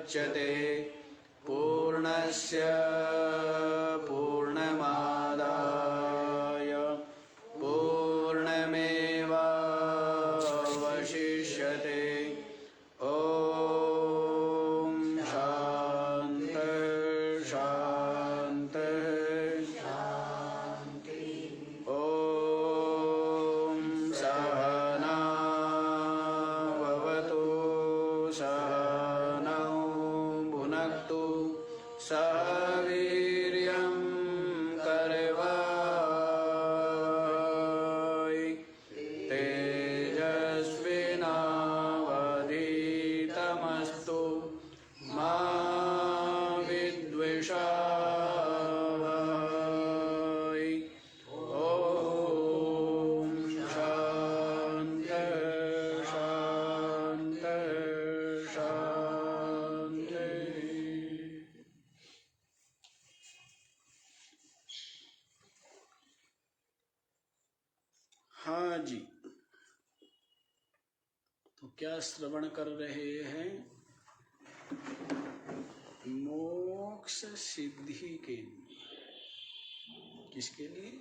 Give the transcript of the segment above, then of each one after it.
मुच्यते पूर्णस्य पूर्णमादाय पूर्णमेवावशिष्यते। ॐ शान्तिः शान्तिः ॐ सहना भवतु सहनौ भुनक्तु सह वीर्यं करवावहै तेजस्विनावधीतमस्तु मा विद्विषावहै। ॐ शान्तिः शान्तिः शान्तिः। हाँ जी, तो क्या श्रवण कर रहे हैं? मोक्ष सिद्धि के लिए। किसके लिए?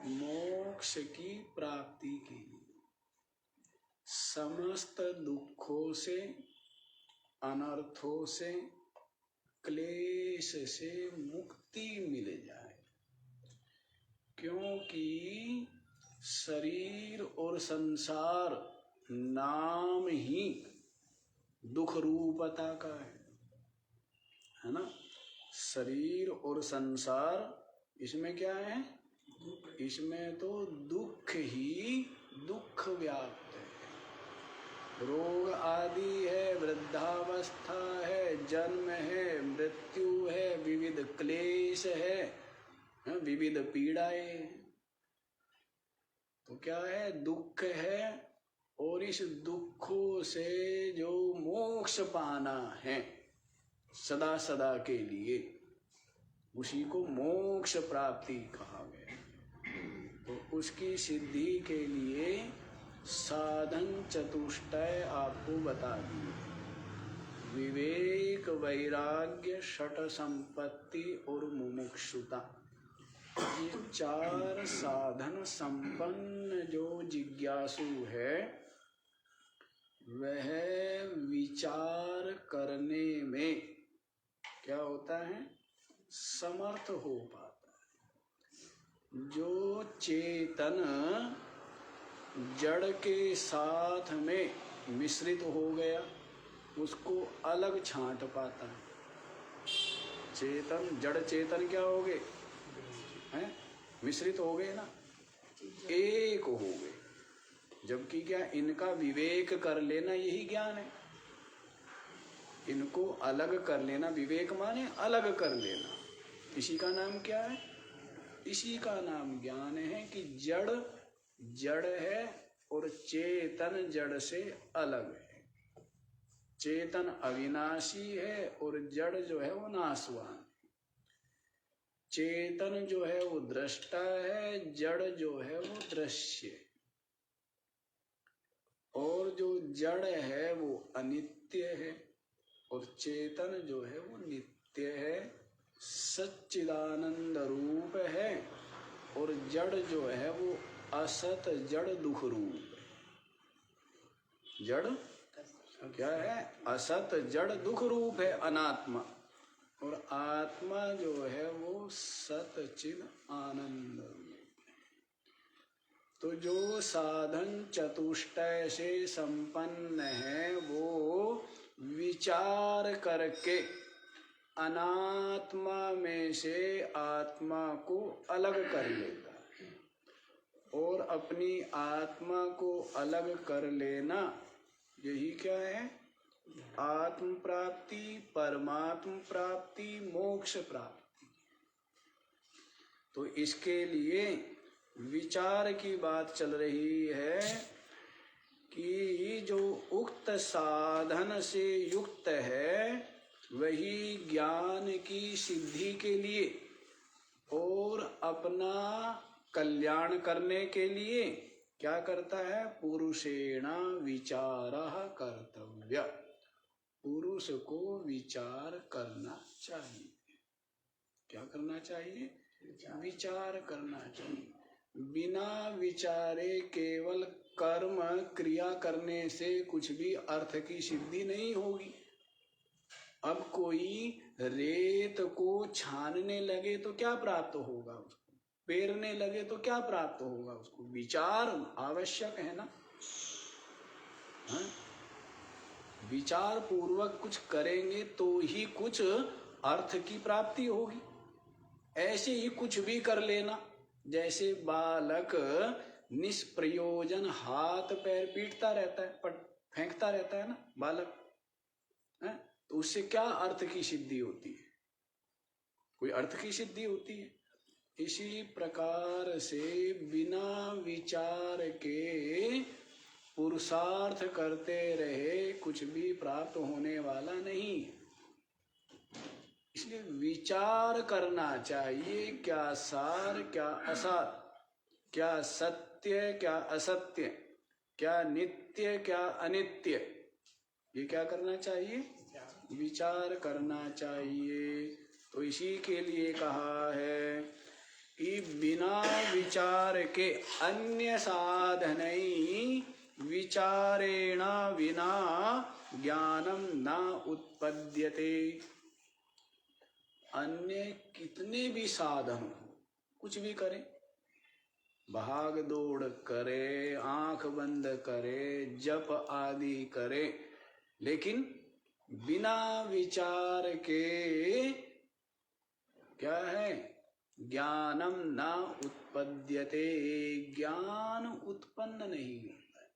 मोक्ष की प्राप्ति के लिए। समस्त दुखों से, अनर्थों से, क्लेश से मुक्ति मिल जाए। क्योंकि शरीर और संसार नाम ही दुख रूपता का है ना। शरीर और संसार, इसमें क्या है? इसमें तो दुख ही दुख व्याप्त है। रोग आदि है, वृद्धावस्था है, जन्म है, मृत्यु है, विविध क्लेश है, विविध पीड़ाएं। तो क्या है? दुख है। और इस दुखों से जो मोक्ष पाना है सदा सदा के लिए, उसी को मोक्ष प्राप्ति कहा गया। तो उसकी सिद्धि के लिए साधन चतुष्टय आपको बता दिए। विवेक, वैराग्य, षट संपत्ति और मुमुक्षुता, ये चार साधन संपन्न जो जिज्ञासु है वह विचार करने में क्या होता है? समर्थ हो पाता है। जो चेतन जड़ के साथ में मिश्रित हो गया उसको अलग छांट पाता है। चेतन, जड़ चेतन क्या हो गए? हैं? मिश्रित हो गए ना, एक हो गए। जबकि क्या? इनका विवेक कर लेना यही ज्ञान है। इनको अलग कर लेना, विवेक माने अलग कर लेना, इसी का नाम क्या है? इसी का नाम ज्ञान है कि जड़ जड़ है और चेतन जड़ से अलग है। चेतन अविनाशी है और जड़ जो है वो नाशवान। चेतन जो है वो दृष्टा है, जड़ जो है वो दृश्य। और जो जड़ है वो अनित्य है और चेतन जो है वो नित्य है, सच्चिदानंद रूप है। और जड़ जो है वो असत जड़ दुख रूप है। जड़ क्या है? असत जड़ दुख रूप है, अनात्मा। और आत्मा जो है वो सतचिद आनंद रूप है। तो जो साधन चतुष्टय से संपन्न है वो विचार करके अनात्मा में से आत्मा को अलग कर लेता है। और अपनी आत्मा को अलग कर लेना यही क्या है? आत्म प्राप्ति, परमात्म प्राप्ति, मोक्ष प्राप्ति। तो इसके लिए विचार की बात चल रही है कि जो उक्त साधन से युक्त है वही ज्ञान की सिद्धि के लिए और अपना कल्याण करने के लिए क्या करता है? पुरुषेण विचारः कर्तव्य। पुरुष को विचार करना चाहिए। क्या करना चाहिए? विचार करना चाहिए। बिना विचारे केवल कर्म क्रिया करने से कुछ भी अर्थ की सिद्धि नहीं होगी। अब कोई रेत को छानने लगे तो क्या प्राप्त होगा उसको? पेरने लगे तो क्या प्राप्त होगा उसको? विचार आवश्यक है ना। हाँ? विचार पूर्वक कुछ करेंगे तो ही कुछ अर्थ की प्राप्ति होगी। ऐसे ही कुछ भी कर लेना, जैसे बालक निष्प्रयोजन हाथ पैर पीटता रहता है, फेंकता रहता है ना बालक, है? तो उससे क्या अर्थ की सिद्धि होती है? कोई अर्थ की सिद्धि होती है? इसी प्रकार से बिना विचार के पुरुषार्थ करते रहे कुछ भी प्राप्त होने वाला नहीं। इसलिए विचार करना चाहिए, क्या सार क्या असार, क्या सत्य क्या असत्य, क्या नित्य क्या अनित्य, ये क्या करना चाहिए? विचार करना चाहिए। तो इसी के लिए कहा है कि बिना विचार के अन्य साधनै विचारेण विना ज्ञानम न उत्पद्यते। अन्य कितने भी साधन हो, कुछ भी करें, भाग दौड़ करे, आंख बंद करे, जप आदि करे, लेकिन बिना विचार के क्या है? ज्ञानम न उत्पद्यते, ज्ञान उत्पन्न नहीं होता है।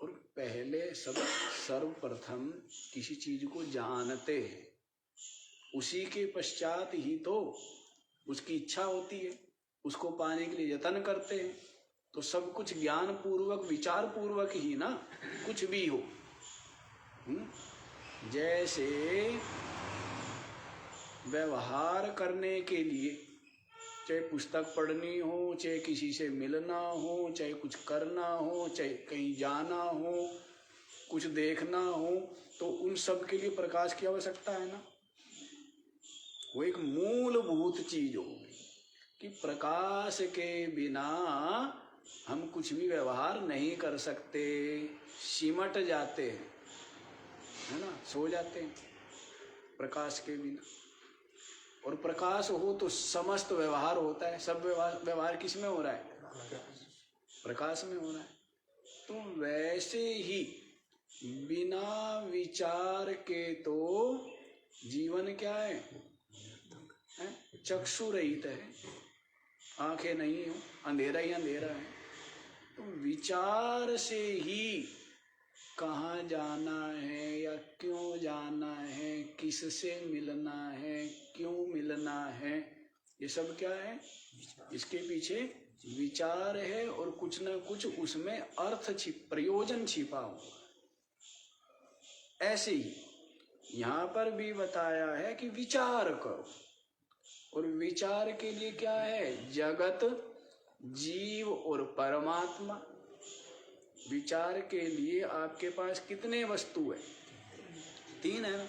और पहले सर्वप्रथम किसी चीज को जानते हैं, उसी के पश्चात ही तो उसकी इच्छा होती है, उसको पाने के लिए यत्न करते हैं। तो सब कुछ ज्ञान पूर्वक विचार पूर्वक ही ना कुछ भी हो। जैसे व्यवहार करने के लिए, चाहे पुस्तक पढ़नी हो, चाहे किसी से मिलना हो, चाहे कुछ करना हो, चाहे कहीं जाना हो, कुछ देखना हो, तो उन सब के लिए प्रकाश की आवश्यकता है ना। वो एक मूलभूत चीज हो गई कि प्रकाश के बिना हम कुछ भी व्यवहार नहीं कर सकते, सिमट जाते हैं, है ना, सो जाते हैं प्रकाश के बिना। और प्रकाश हो तो समस्त व्यवहार होता है। सब व्यवहार किस में हो रहा है? प्रकाश में हो रहा है। तो वैसे ही बिना विचार के तो जीवन क्या है? चक्षु रहित है, आंखें नहीं हो, अंधेरा ही अंधेरा है। तो विचार से ही कहाँ जाना है या क्यों जाना है, किससे मिलना है, क्यों मिलना है, ये सब क्या है? इसके पीछे विचार है और कुछ न कुछ उसमें अर्थ प्रयोजन छिपा हुआ। ऐसे ही यहाँ पर भी बताया है कि विचार करो। और विचार के लिए क्या है? जगत, जीव और परमात्मा। विचार के लिए आपके पास कितने वस्तु है? 3 है ना।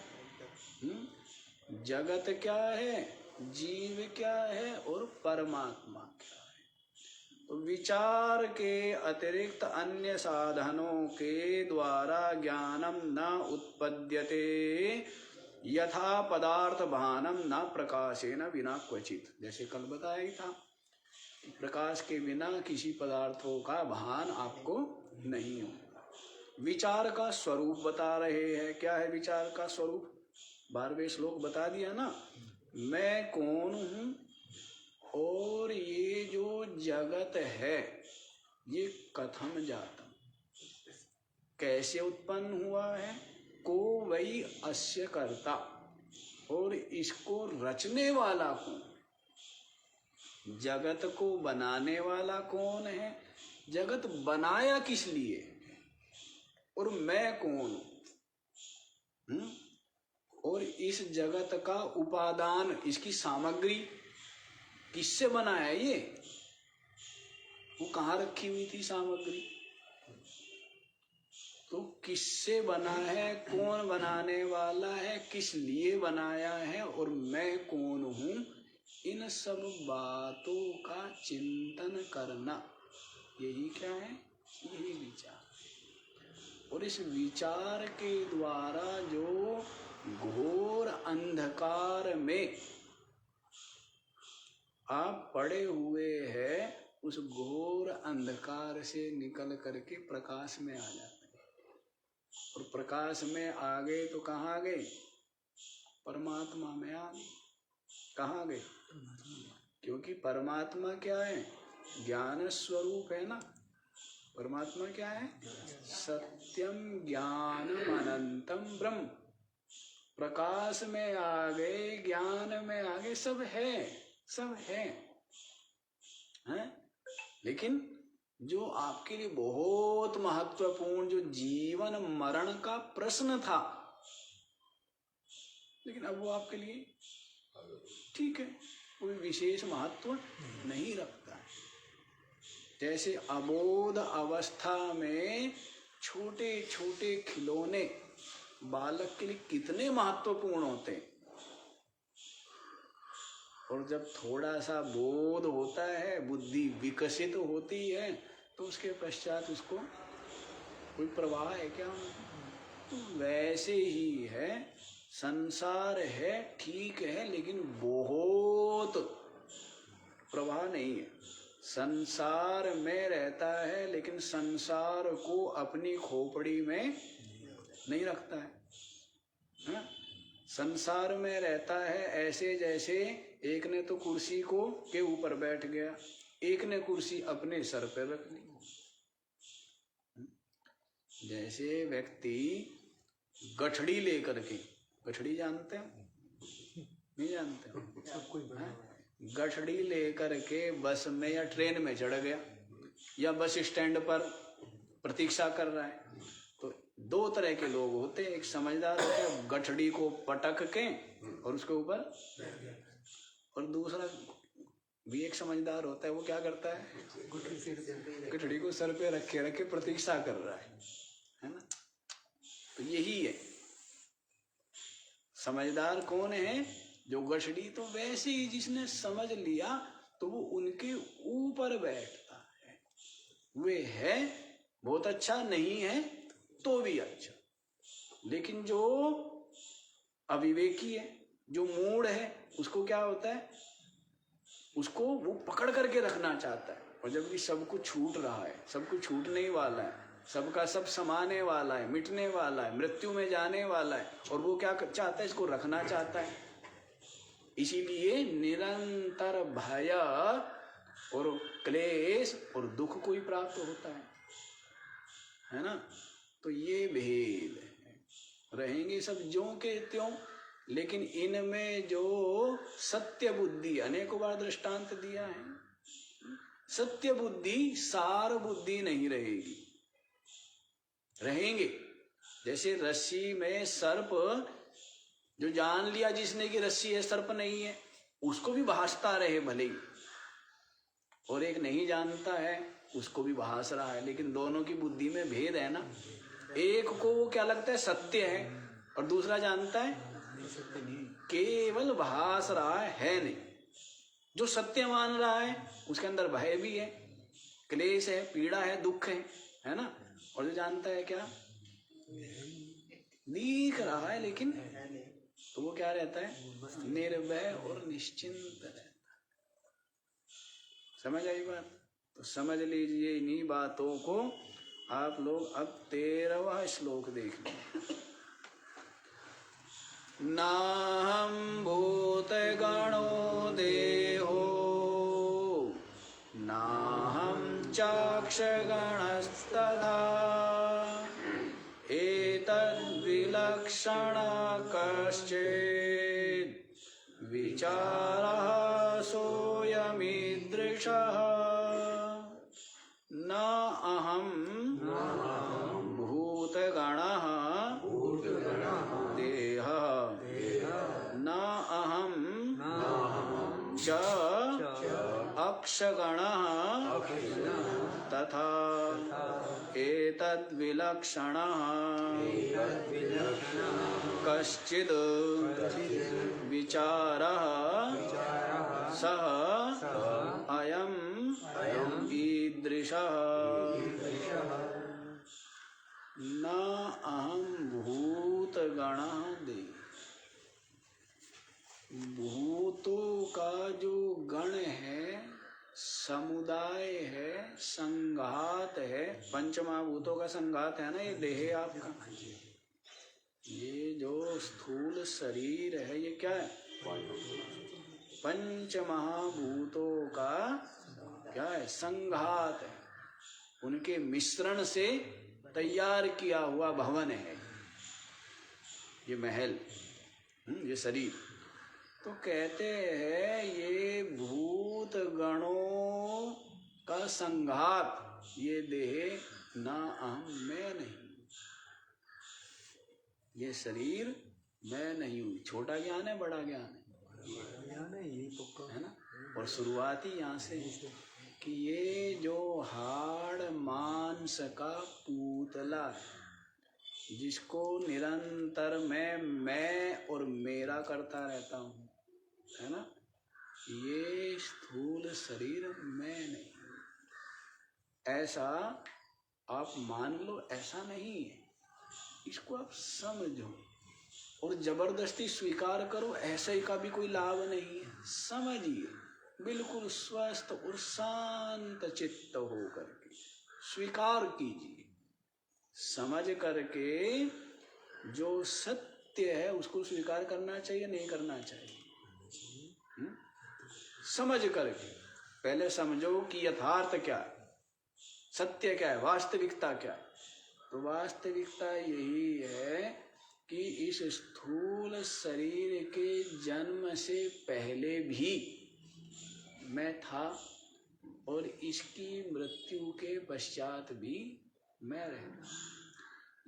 जगत क्या है, जीव क्या है और परमात्मा क्या है। तो विचार के अतिरिक्त अन्य साधनों के द्वारा ज्ञानम न उत्पद्यते यथा पदार्थ भानम न प्रकाशेन विना क्वचित। जैसे कल बताया ही था, प्रकाश के बिना किसी पदार्थों का भान आपको नहीं होगा। विचार का स्वरूप बता रहे हैं। क्या है विचार का स्वरूप? 12वें श्लोक बता दिया ना। मैं कौन हूं और ये जो जगत है ये कथम जातम, कैसे उत्पन्न हुआ है? को वही अस्य कर्ता, और इसको रचने वाला कौन? जगत को बनाने वाला कौन है? जगत बनाया किस लिए? और मैं कौन हूं? और इस जगत का उपादान, इसकी सामग्री किससे बना है? ये वो कहाँ रखी हुई थी सामग्री? तो किससे बना है, कौन बनाने वाला है, किस लिए बनाया है और मैं कौन हूँ, इन सब बातों का चिंतन करना, यही क्या है, यही विचार। और इस विचार के द्वारा जो घोर अंधकार में आप पड़े हुए हैं, उस घोर अंधकार से निकल करके प्रकाश में आ जाते हैं। और प्रकाश में आ गए तो कहाँ गए, परमात्मा में आ गए। कहाँ गए, क्योंकि परमात्मा क्या है, ज्ञान स्वरूप है ना। परमात्मा क्या है, सत्यम ज्ञानम अनंतम ब्रह्म। प्रकाश में आ गए, ज्ञान में आ गए, सब है, सब है, हैं? लेकिन जो आपके लिए बहुत महत्वपूर्ण, जो जीवन मरण का प्रश्न था, लेकिन अब वो आपके लिए ठीक है, कोई विशेष महत्व नहीं रखता है। जैसे अबोध अवस्था में छोटे छोटे खिलौने बालक के लिए कितने महत्वपूर्ण होते हैं, और जब थोड़ा सा बोध होता है, बुद्धि विकसित होती है, तो उसके पश्चात उसको कोई प्रवाह है क्या? तो वैसे ही है, संसार है, ठीक है, लेकिन बहुत प्रवाह नहीं है। संसार में रहता है, लेकिन संसार को अपनी खोपड़ी में नहीं रखता है। संसार में रहता है ऐसे जैसे एक ने तो कुर्सी को के ऊपर बैठ गया, एक ने कुर्सी अपने सर पर रख ली। जैसे व्यक्ति गठड़ी लेकर के, गठड़ी जानते हो, नहीं जानते हो? गठड़ी लेकर के बस में या ट्रेन में चढ़ गया, या बस स्टैंड पर प्रतीक्षा कर रहा है, तो दो तरह के लोग होते हैं। एक समझदार होता है, गठड़ी को पटक के और उसके ऊपर, और दूसरा भी एक समझदार होता है, वो क्या करता है, गठड़ी को सर पे रखे रखे प्रतीक्षा कर रहा है ना। तो यही है, समझदार कौन है, जो गठड़ी, तो वैसे ही जिसने समझ लिया तो वो उनके ऊपर बैठता है। वे है बहुत अच्छा, नहीं है तो भी अच्छा। लेकिन जो अविवेकी है, जो मूढ़ है, उसको क्या होता है, उसको वो पकड़ करके रखना चाहता है। और जबकि सब कुछ छूट रहा है, सब कुछ छूटने ही वाला है, सबका सब समाने वाला है, मिटने वाला है, मृत्यु में जाने वाला है, और वो क्या चाहता है, इसको रखना चाहता है। इसीलिए निरंतर भय और क्लेश और दुख को ही प्राप्त होता है ना। तो ये भेद है, रहेंगे सब ज्यों के त्यों, लेकिन इनमें जो सत्य बुद्धि, अनेकों बार दृष्टांत दिया है, सत्य बुद्धि सार बुद्धि नहीं रहेगी। रहेंगे जैसे रस्सी में सर्प, जो जान लिया जिसने कि रस्सी है, सर्प नहीं है, उसको भी भासता रहे भले ही, और एक नहीं जानता है, उसको भी भास रहा है, लेकिन दोनों की बुद्धि में भेद है ना। एक को वो क्या लगता है, सत्य है, और दूसरा जानता है केवल भास रहा है नहीं। जो सत्य मान रहा है उसके अंदर भय भी है, क्लेश है, पीड़ा है, दुख है ना। और जो जानता है क्या, दिख रहा है लेकिन, तो वो क्या रहता है, निर्भय और निश्चिंत रहता है। समझ आई बात? तो समझ लीजिए इन्हीं बातों को आप लोग। अब 13वां श्लोक देख लीजिए। नाहं भूतगणो देहो नाहं चाक्षगणस्तथा एतद्विलक्षण कश्चित् विचारः सोऽयमीदृशः न अहं भूतगणः देहः न अहं च अक्षगणः तथा एतद्विलक्षणः कश्चिद् विचारः सः अयम् ईदृशः न अहं भूतगणः दे। भूतों का जो गण है, समुदाय है, संघात है, पंचमहाभूतों का संघात है ना, ये देह आपका। ये जो स्थूल शरीर है ये क्या है? पंचमहाभूतों का क्या है? संघात है। उनके मिश्रण से तैयार किया हुआ भवन है ये महल, ये शरीर। तो कहते हैं ये भूत गणों का संघात, ये देह ना अहम, मैं नहीं, ये शरीर मैं नहीं हूँ। छोटा ज्ञान है, बड़ा ज्ञान है, है ना। और शुरुआत ही यहाँ से कि ये जो हाड़ मांस का पुतला है, जिसको निरंतर मैं और मेरा करता रहता हूँ, है ना, ये स्थूल शरीर मैं नहीं, ऐसा आप मान लो। ऐसा नहीं है, इसको आप समझो और जबरदस्ती स्वीकार करो, ऐसे का भी कोई लाभ नहीं है। समझिए, बिल्कुल स्वस्थ और शांत चित्त हो करके स्वीकार कीजिए। समझ करके जो सत्य है उसको स्वीकार करना चाहिए, नहीं करना चाहिए? समझ करके पहले समझो कि यथार्थ क्या है, सत्य क्या है, वास्तविकता क्या है। तो वास्तविकता यही है कि इस स्थूल शरीर के जन्म से पहले भी मैं था और इसकी मृत्यु के पश्चात भी मैं रहूंगा।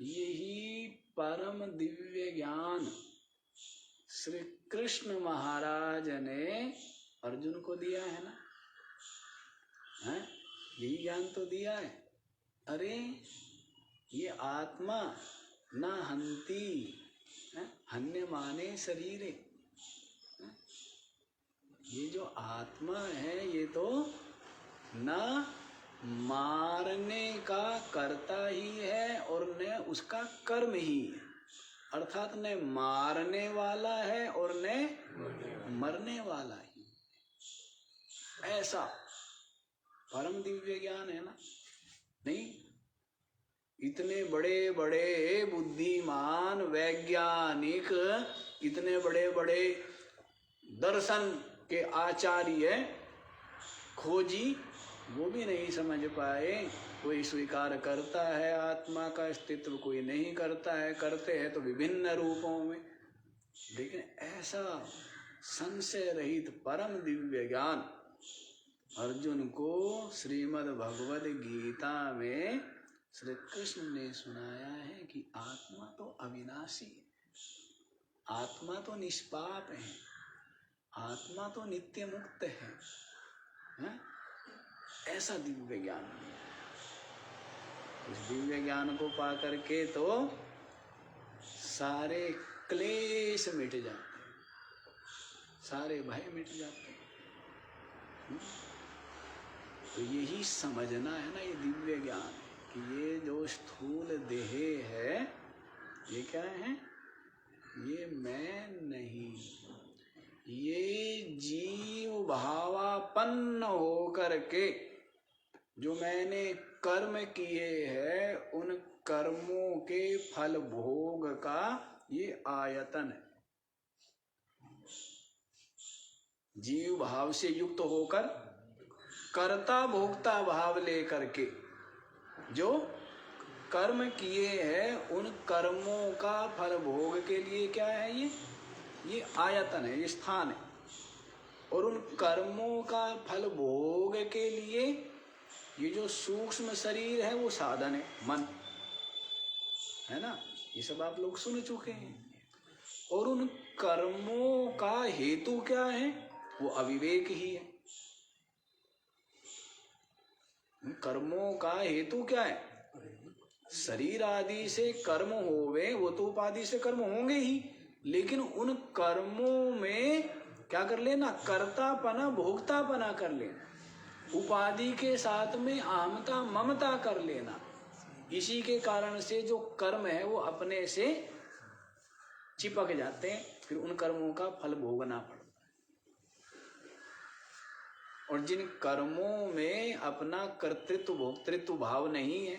यही परम दिव्य ज्ञान श्री कृष्ण महाराज ने अर्जुन को दिया है ना, है? यही ज्ञान तो दिया है। अरे ये आत्मा न हंती, हन्य माने शरीरे, ये जो आत्मा है ये तो न मारने का कर्ता ही है और न उसका कर्म ही है, अर्थात न मारने वाला है और न मरने वाला ही। ऐसा परम दिव्य ज्ञान है ना। नहीं, इतने बड़े बड़े बुद्धिमान वैज्ञानिक, इतने बड़े बड़े दर्शन के आचार्य खोजी, वो भी नहीं समझ पाए। कोई स्वीकार करता है आत्मा का अस्तित्व, कोई नहीं करता है, करते हैं तो विभिन्न रूपों में। लेकिन ऐसा संशय रहित परम दिव्य ज्ञान अर्जुन को श्रीमद् भगवद गीता में श्री कृष्ण ने सुनाया है कि आत्मा तो अविनाशी है, आत्मा तो निष्पाप है, आत्मा तो नित्य मुक्त है? ऐसा दिव्य ज्ञान। उस दिव्य ज्ञान को पा करके तो सारे क्लेश मिट जाते हैं, सारे भय मिट जाते हैं। तो यही समझना है ना, ये दिव्य ज्ञान है कि ये जो स्थूल देह है ये क्या है? ये मैं नहीं, ये जीव भावापन्न होकर के जो मैंने कर्म किए हैं उन कर्मों के फल भोग का ये आयतन है। जीव भाव से युक्त होकर कर्ता भोक्ता भाव लेकर के जो कर्म किए हैं उन कर्मों का फल भोग के लिए क्या है? ये आयतन है, ये स्थान है। और उन कर्मों का फल भोग के लिए ये जो सूक्ष्म शरीर है वो साधन है, मन है ना। ये सब आप लोग सुन चुके हैं। और उन कर्मों का हेतु क्या है? वो अविवेक ही है। कर्मों का हेतु क्या है? शरीर आदि से कर्म होवे, वो तो उपाधि से कर्म होंगे ही, लेकिन उन कर्मों में क्या कर लेना, कर्तापना भोक्तापना कर लेना, उपाधि के साथ में अहमता ममता कर लेना। इसी के कारण से जो कर्म है वो अपने से चिपक जाते हैं, फिर उन कर्मों का फल भोगना पड़ता है। और जिन कर्मों में अपना कर्तृत्व भोक्तृत्व भाव नहीं है,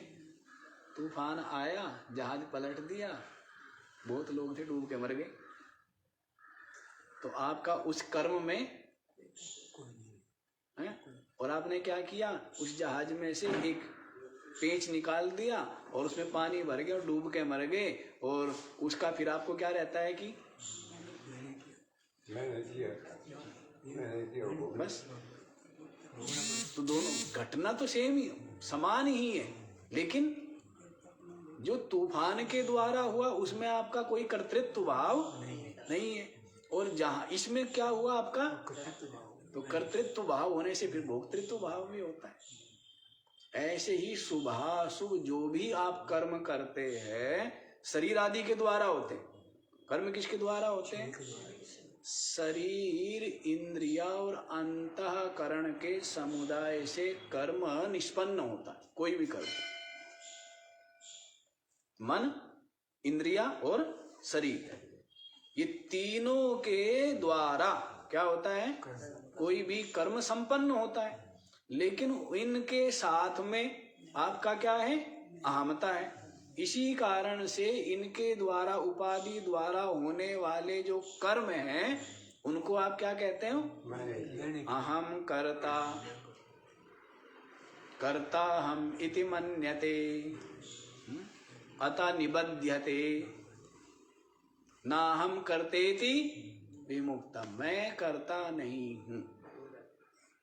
तूफान आया, जहाज पलट दिया, बहुत लोग थे डूब के मर गए, तो आपका उस कर्म में है? और आपने क्या किया, उस जहाज में से एक पेंच निकाल दिया और उसमें पानी भर गया और डूब के मर गए, और उसका फिर आपको क्या रहता है कि बस। तो दोनों घटना तो सेम ही समान ही है, लेकिन जो तूफान के द्वारा हुआ उसमें आपका कोई कर्तृत्व भाव नहीं है, और जहां इसमें क्या हुआ आपका, तो कर्तृत्व भाव होने से फिर भोक्तृत्व भाव भी होता है। ऐसे ही शुभाशुभ जो भी आप कर्म करते हैं शरीर आदि के द्वारा होते हैं। कर्म किसके द्वारा होते हैं? शरीर, इंद्रिया और अंतःकरण के समुदाय से कर्म निष्पन्न होता है। कोई भी कर्म, मन, इंद्रिया और शरीर, ये तीनों के द्वारा क्या होता है, कोई भी कर्म संपन्न होता है। लेकिन इनके साथ में आपका क्या है, अहमता है। इसी कारण से इनके द्वारा उपाधि द्वारा होने वाले जो कर्म हैं उनको आप क्या कहते हो, अहम कर्ता, कर्ता हम इति मन्यते, अतः निबध्यते, ना हम कर्तेति विमुक्ता। मैं करता नहीं हूं,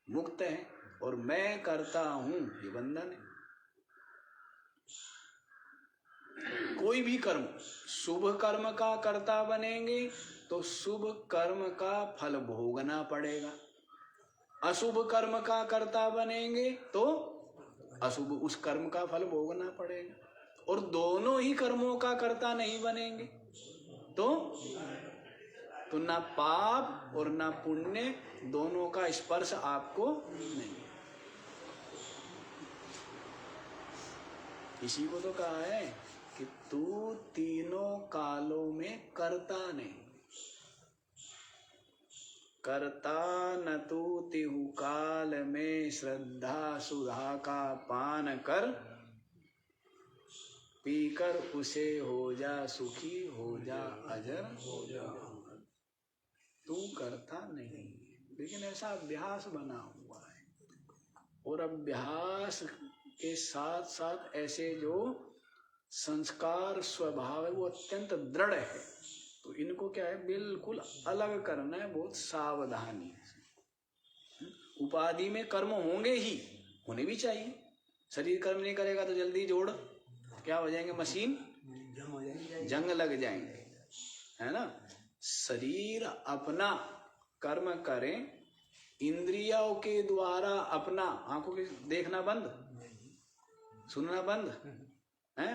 मुक्त है, और मैं करता हूं, ये बंधन है। कोई भी कर्म, शुभ कर्म का कर्ता बनेंगे तो शुभ कर्म का फल भोगना पड़ेगा, अशुभ कर्म का कर्ता बनेंगे तो अशुभ उस कर्म का फल भोगना पड़ेगा। और दोनों ही कर्मों का कर्ता नहीं बनेंगे तो ना पाप और ना पुण्य, दोनों का स्पर्श आपको नहीं। इसी को तो कहा है कि तू तीनों कालों में करता नहीं, करता न तू तिहु काल में, श्रद्धा सुधा का पान कर, पीकर उसे हो जा सुखी, हो जा अजर, हो जा। तू करता नहीं, लेकिन ऐसा अभ्यास बना हुआ है, और अभ्यास के साथ साथ ऐसे जो संस्कार स्वभाव है वो अत्यंत दृढ़ है। तो इनको क्या है, बिल्कुल अलग करना है, बहुत सावधानी से। उपाधि में कर्म होंगे ही, होने भी चाहिए। शरीर कर्म नहीं करेगा तो जल्दी जोड़ क्या हो जाएंगे, मशीन जंग लग जाएंगे, है ना। शरीर अपना कर्म करें, इंद्रियों के द्वारा अपना, आंखों के देखना बंद, सुनना बंद है,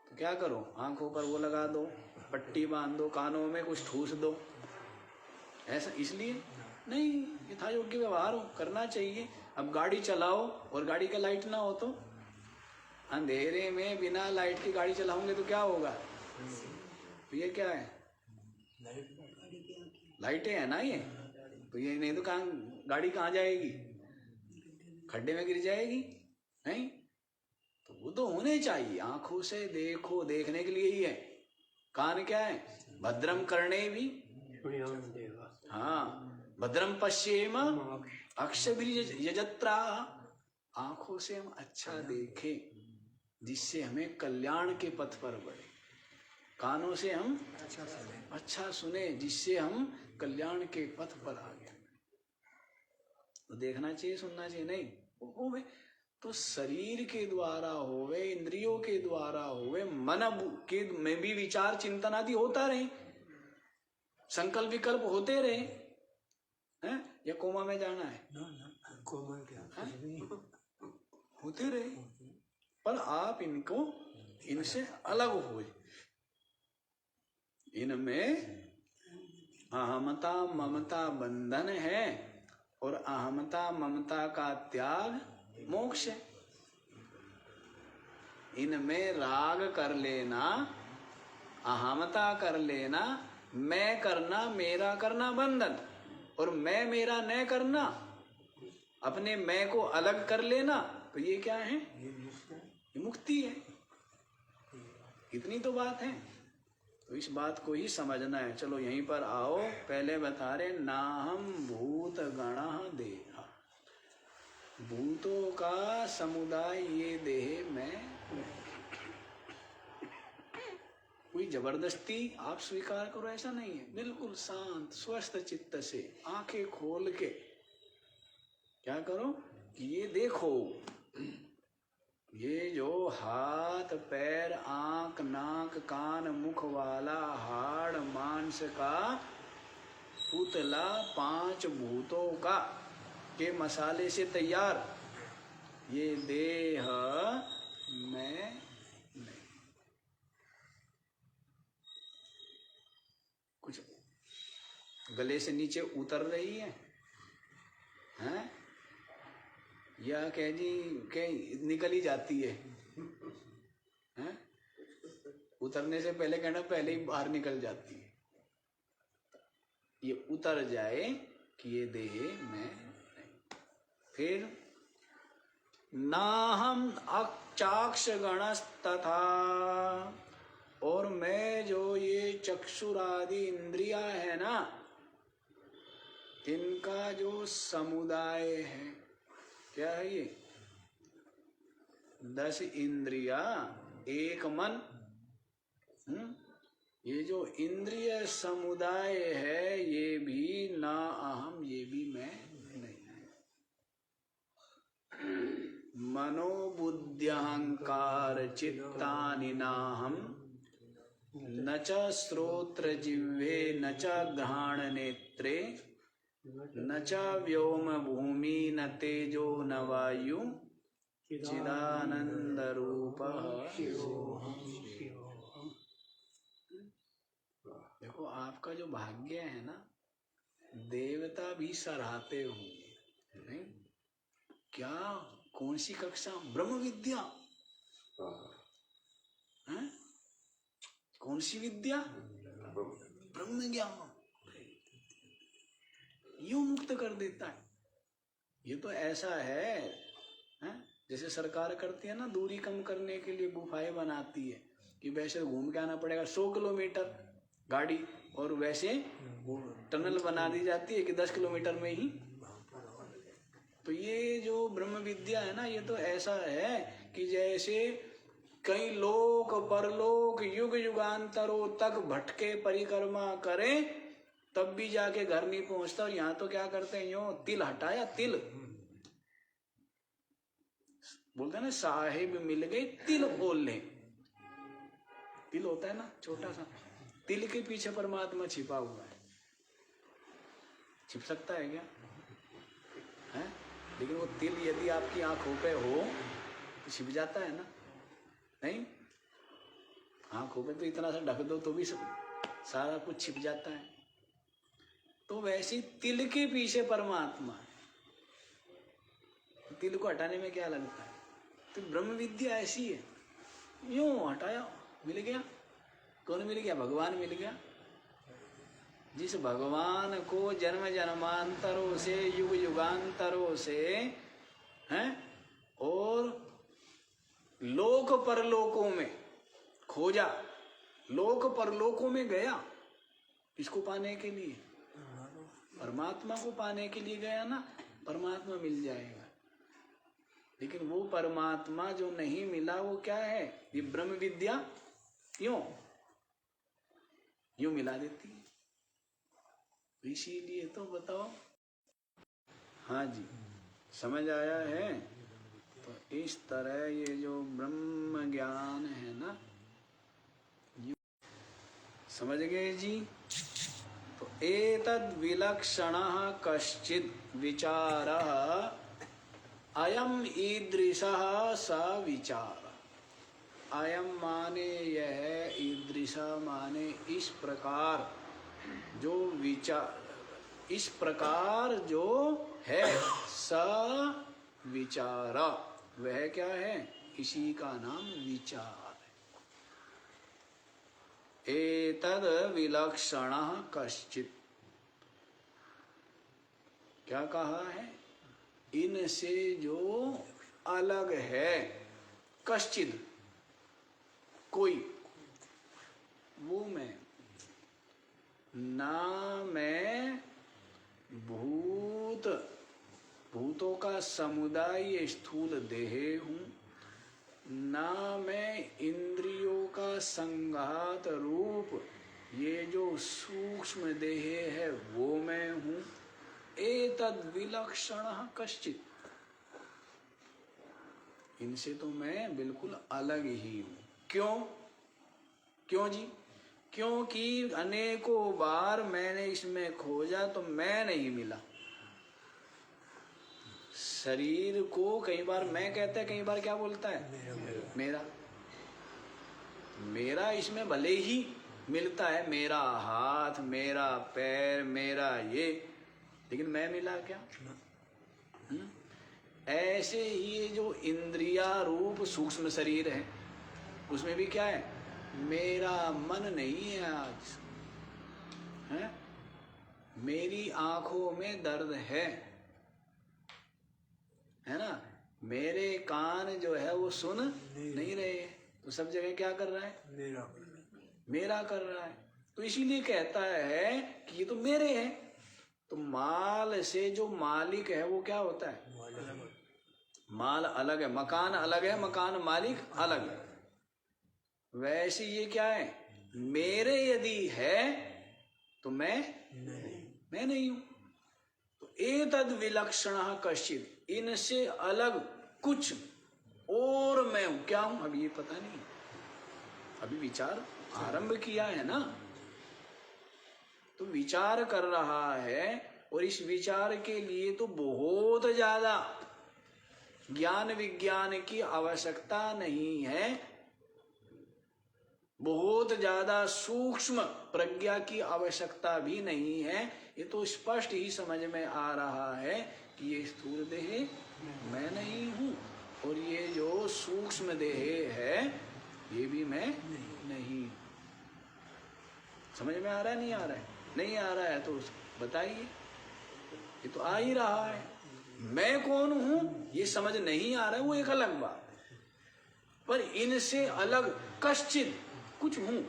तो क्या करो, आंखों पर वो लगा दो, पट्टी बांध दो, कानों में कुछ ठूस दो, ऐसा इसलिए नहीं, यथायोग्य व्यवहार करना चाहिए। अब गाड़ी चलाओ और गाड़ी का लाइट ना हो तो, अंधेरे में बिना लाइट की गाड़ी चलाओगे तो क्या होगा, तो ये क्या है, लाइटें है ना ये, तो ये नहीं तो कहाँ गाड़ी कहाँ जाएगी, खड्डे में गिर जाएगी, नहीं। तो वो तो होने चाहिए, आंखों से देखो, देखने के लिए ही है। कान क्या है, भद्रम करने भी, हाँ, भद्रम पश्येम अक्षभिर्यजत्रा, आंखों से हम अच्छा देखें जिससे हमें कल्याण के पथ पर बढ़े, कानों से हम अच्छा सुने जिससे हम कल्याण के पथ पर आगे। तो देखना चाहिए, सुनना चाहिए नहीं, होवे तो शरीर के द्वारा होवे, इंद्रियों के द्वारा होवे, मन के में भी विचार चिंतन आदि होता रहे, संकल्प विकल्प होते रहे हैं, या कोमा में जाना है, कोमा क्या होते रहे, पर आप इनको इनसे अलग हो जाए। इनमें अहमता ममता बंधन है और अहमता ममता का त्याग मोक्ष है। इनमें राग कर लेना, अहमता कर लेना, मैं करना, मेरा करना बंधन, और मैं मेरा न करना, अपने मैं को अलग कर लेना, तो ये क्या है? ये मुक्ति है। इतनी तो बात है। तो इस बात को ही समझना है। चलो यहीं पर आओ। पहले बता रहे नाहम भूत गणा देहा, भूतों का समुदाय ये देह में। कोई जबरदस्ती आप स्वीकार करो ऐसा नहीं है। बिल्कुल शांत स्वस्थ चित्त से आंखें खोल के क्या करो कि ये देखो, ये जो हाथ पैर आंख नाक कान मुख वाला हाड़ मांस का पुतला 5 भूतों का के मसाले से तैयार ये देह में कुछ गले से नीचे उतर रही है, हैं? या कह जी कह निकल ही जाती है, हैं? उतरने से पहले कहना पहले ही बाहर निकल जाती है। ये उतर जाए कि ये देह में नहीं। फिर नाहम अचाक्ष गणस तथा, और मैं जो ये चक्षुरादि इंद्रिया है ना, इनका जो समुदाय है, क्या है ये? 10 इंद्रिया एक मन। ये जो इंद्रिय समुदाय है ये भी ना अहम, ये भी मैं नहीं है। मनोबुद्ध्यहंकार चित्तानि नाहम, न च श्रोत्र जिह्वे न च घ्राण नेत्रे, न च व्योम भूमि न तेजो न वायु, चिदानंद रूप। देखो आपका जो भाग्य है ना, देवता भी सराहते होंगे नहीं? क्या कौन सी कक्षा? ब्रह्म विद्या। हैं? कौन सी विद्या? ब्रह्म ज्ञान। यूं मुक्त कर देता है। ये तो ऐसा है, हैं? जैसे सरकार करती है ना, दूरी कम करने के लिए गुफाएं बनाती है कि वैसे घूम के आना पड़ेगा 100 किलोमीटर गाड़ी, और वैसे टनल बना दी जाती है कि 10 किलोमीटर में ही। तो ये जो ब्रह्म विद्या है ना, ये तो ऐसा है कि जैसे कई लोक परलोक युग युगांतरों तक भटके परिक्रमा करे तब भी जाके घर नहीं पहुंचता। और यहाँ तो क्या करते हैं, यूं तिल हटाया, तिल बोलते हैं ना, साहिब मिल गए तिल बोल ले। तिल होता है ना छोटा सा, तिल के पीछे परमात्मा छिपा हुआ है। छिप सकता है क्या? है? लेकिन वो तिल यदि आपकी आंखों पे हो तो छिप जाता है ना? नहीं, आंखों पे तो इतना सा ढक दो तो भी सारा कुछ छिप जाता है। तो वैसे तिल के पीछे परमात्मा है। तिल को हटाने में क्या लगता है? तो ब्रह्म विद्या ऐसी है, यूं हटाया मिल गया। कौन मिल गया? भगवान मिल गया। जिस भगवान को जन्म जन्मांतरों से युग युगांतरों से हैं और लोक परलोकों में खोजा, लोक परलोकों में गया, किसको पाने के लिए? परमात्मा को पाने के लिए गया ना। परमात्मा मिल जाएगा। लेकिन वो परमात्मा जो नहीं मिला वो क्या है? ये ब्रह्म विद्या क्यों यूं मिला देती है। इसीलिए तो बताओ। हाँ जी, समझ आया है? तो इस तरह ये जो ब्रह्म ज्ञान है ना, समझ गए जी? तो एतद् विलक्षणः कश्चित् विचारः अयम् ईदृशः स विचार। अयम माने यह, ईदृशा माने इस प्रकार, जो विचार, इस प्रकार जो है, स विचारा, वह क्या है, इसी का नाम विचार है। एतद विलक्षणः कश्चित्, क्या कहा है, इनसे जो अलग है, कश्चित् कोई, वो मैं, ना मैं भूतों का समुदाय स्थूल देह हूँ, ना मैं इंद्रियों का संघात रूप ये जो सूक्ष्म देह है वो मैं हूँ। एतद् विलक्षणः कश्चित्, इनसे तो मैं बिल्कुल अलग ही हूँ। क्यों जी? क्योंकि अनेकों बार मैंने इसमें खोजा तो मैं नहीं मिला। शरीर को कई बार मैं कहता है, कई बार क्या बोलता है, मेरा इसमें भले ही मिलता है, मेरा हाथ, मेरा पैर, मेरा ये, लेकिन मैं मिला क्या? ऐसे ही ये जो इंद्रिया रूप सूक्ष्म शरीर है, उसमें भी क्या है, मेरा मन नहीं है आज, है? मेरी आंखों में दर्द है ना? मेरे कान जो है वो सुन नहीं रहे, तो सब जगह क्या कर रहा है, मेरा कर रहा है। तो इसीलिए कहता है कि ये तो मेरे हैं। तो माल से जो मालिक है वो क्या होता है, माल अलग है, मकान अलग है, मकान मालिक अलग है। वैसे ये क्या है, मेरे यदि है तो मैं नहीं हूं। तो एतद् विलक्षणः कश्चित्, इनसे अलग कुछ और मैं हूं। क्या हूं अभी ये पता नहीं, अभी विचार आरंभ किया है ना, तो विचार कर रहा है, और इस विचार के लिए तो बहुत ज्यादा ज्ञान विज्ञान की आवश्यकता नहीं है, बहुत ज्यादा सूक्ष्म प्रज्ञा की आवश्यकता भी नहीं है। ये तो स्पष्ट ही समझ में आ रहा है कि ये स्थूल देह मैं नहीं हूं, और ये जो सूक्ष्म देह है ये भी मैं नहीं। समझ में आ रहा है, नहीं आ रहा है? नहीं आ रहा है तो बताइए, ये तो आ ही रहा है। मैं कौन हूं ये समझ नहीं आ रहा है, वो एक अलग बात, पर इनसे अलग कश्चित् कुछ हूं।